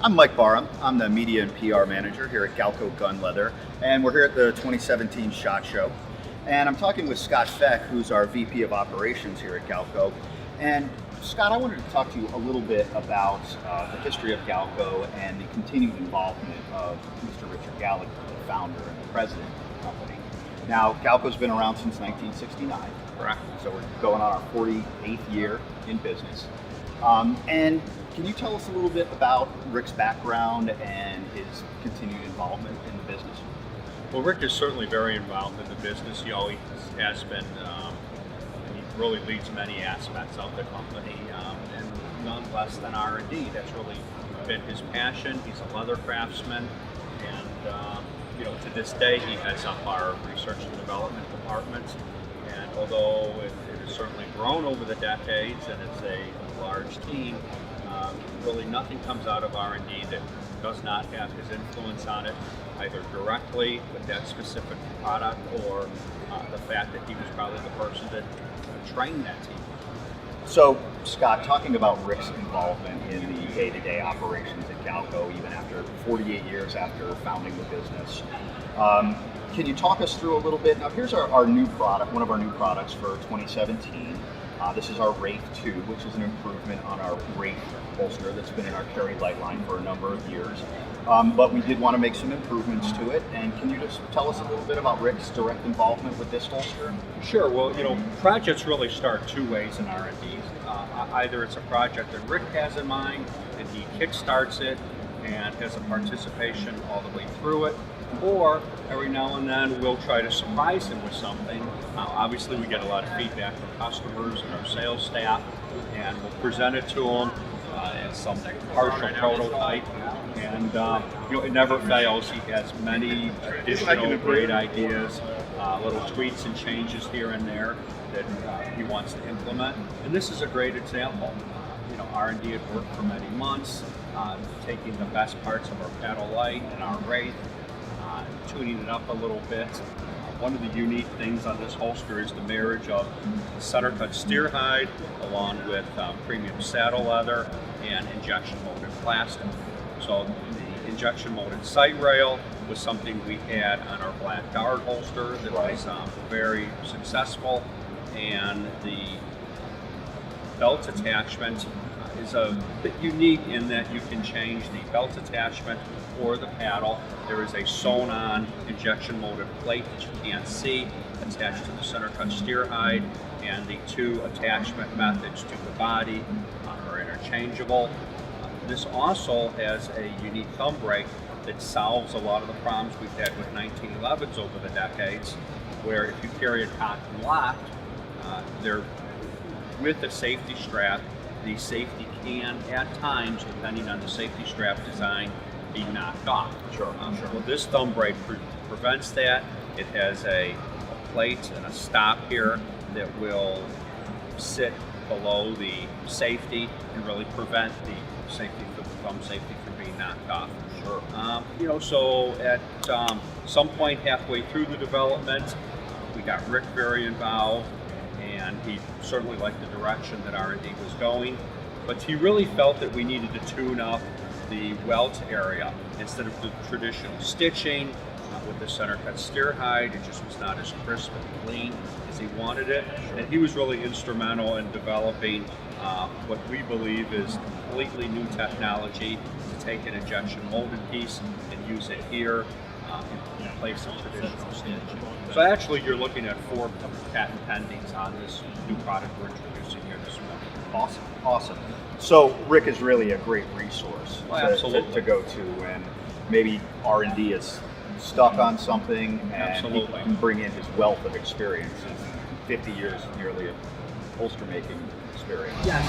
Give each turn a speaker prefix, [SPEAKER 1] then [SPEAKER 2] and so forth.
[SPEAKER 1] I'm Mike Barham. I'm the media and PR manager here at Galco Gun Leather, and we're here at the 2017 SHOT Show. And I'm talking with Scott Feck, who's our VP of Operations here at Galco. And Scott, I wanted to talk to you a little bit about the history of Galco and the continued involvement of Mr. Richard Gallagher, the founder and the president of the company. Now, Galco's been around since 1969.
[SPEAKER 2] Correct.
[SPEAKER 1] So we're going on our 48th year in business. And can you tell us a little bit about Rick's background and his continued involvement in the business?
[SPEAKER 2] Well, Rick is certainly very involved in the business. He always has been. He really leads many aspects of the company, and none less than R&D. That's really been his passion. He's a leather craftsman, and to this day, he heads up our research and development department. And although it has certainly grown over the decades, and it's a large team, really nothing comes out of R&D that does not have his influence on it, either directly with that specific product or the fact that he was probably the person that trained that team.
[SPEAKER 1] So, Scott, talking about Rick's involvement in the day-to-day operations at Galco, even after 48 years after founding the business, can you talk us through a little bit? Now, here's our new product, one of our new products for 2017. This is our Wraith 2, which is an improvement on our Wraith holster that's been in our carry light line for a number of years. But we did want to make some improvements to it. And can you just tell us a little bit about Rick's direct involvement with this holster?
[SPEAKER 2] Sure. Well, projects really start two ways in R&D. Either it's a project that Rick has in mind and he kickstarts it and has a participation all the way through it, or every now and then we'll try to surprise him with something. Obviously, we get a lot of feedback from customers and our sales staff, and we'll present it to them as some partial prototype. And it never fails. He has many additional great ideas, little tweaks and changes here and there that he wants to implement. And this is a great example. R&D had worked for many months, taking the best parts of our paddle light and our Wraith, tuning it up a little bit. One of the unique things on this holster is the marriage of center cut steer hide along with premium saddle leather and injection molded plastic. So the injection molded sight rail was something we had on our black guard holster that was very successful, and the belt attachment is a bit unique in that you can change the belt attachment or the paddle. There is a sewn-on injection molded plate that you can't see attached to the center cut steer hide, and the two attachment methods to the body are interchangeable. This also has a unique thumb brake that solves a lot of the problems we've had with 1911s over the decades, where if you carry a cotton lock, they're with a safety strap. The safety can, at times, depending on the safety strap design, be knocked off.
[SPEAKER 1] Sure.
[SPEAKER 2] Well, this thumb brake prevents that. It has a plate and a stop here that will sit below the safety and really prevent the safety, the thumb safety, from being knocked off.
[SPEAKER 1] Sure.
[SPEAKER 2] So at some point halfway through the development, we got Rick very involved, and he certainly liked the direction that R&D was going, but he really felt that we needed to tune up the welt area. Instead of the traditional stitching with the center cut steer hide, it just was not as crisp and clean as he wanted it. And he was really instrumental in developing what we believe is completely new technology to take an injection molded piece and use it here in place of traditional stitching. So actually you're looking at 4 patent pendings on this new product we're introducing here this morning.
[SPEAKER 1] Awesome. So Rick is really a great resource to go to, and maybe R&D is stuck on something, and he can bring in his wealth of experience, 50 years nearly of holster making experience.
[SPEAKER 3] Yes.